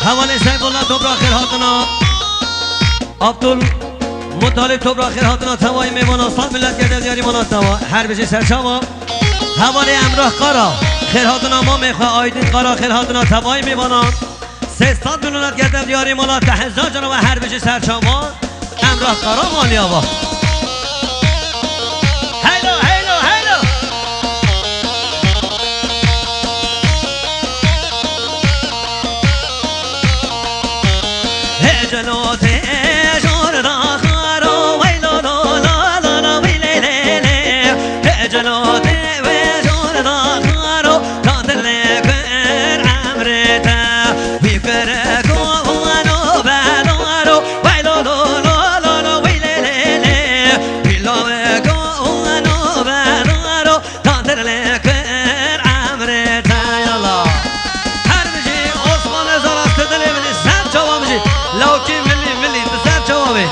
حوالی سیف الله توبرا خیر هاتنا عبدال مطالب توبرا خیر هاتنا توای میوانا صد ملت گرده دیاری مانا توا هر بجه سرچاوا حوالی امراه قارا خیر هاتنا ما میخواه آیدین قارا خیر هاتنا توای میوانا 300 ملت گرده دیاری مانا تحزا جنا و هر بجه سرچاوا امراه قارا مالی آوا جلوته جوردا خارو ویلو لا لا لا لا ویلی لی لی جلوته و جوردا خارو تادر کر عمرتا بیکر کوانو بدارو ویلو لا لا لا لا ویلی لی لی بیلو کوانو بدارو تادر کر عمرتا یالا هر بجی عثمان زاراست دلی بجی سب جواب بجی لو كي ملي بزاف جوابي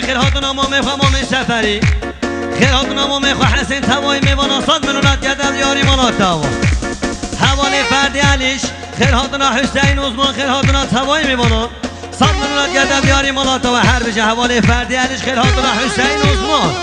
خیر هاتنا ما میخوا ما می سفری خیر هاتنا ما میخوا حسین توای میوانا صد ملونت گردم یاری مانا توا حوالی فردی علیش خیر هاتنا حسین عثمان خیر هاتنا توای میوانا صد ملونت گردم یاری مانا توا هر بجه حوالی فردی علیش خیر هاتنا حسین عثمان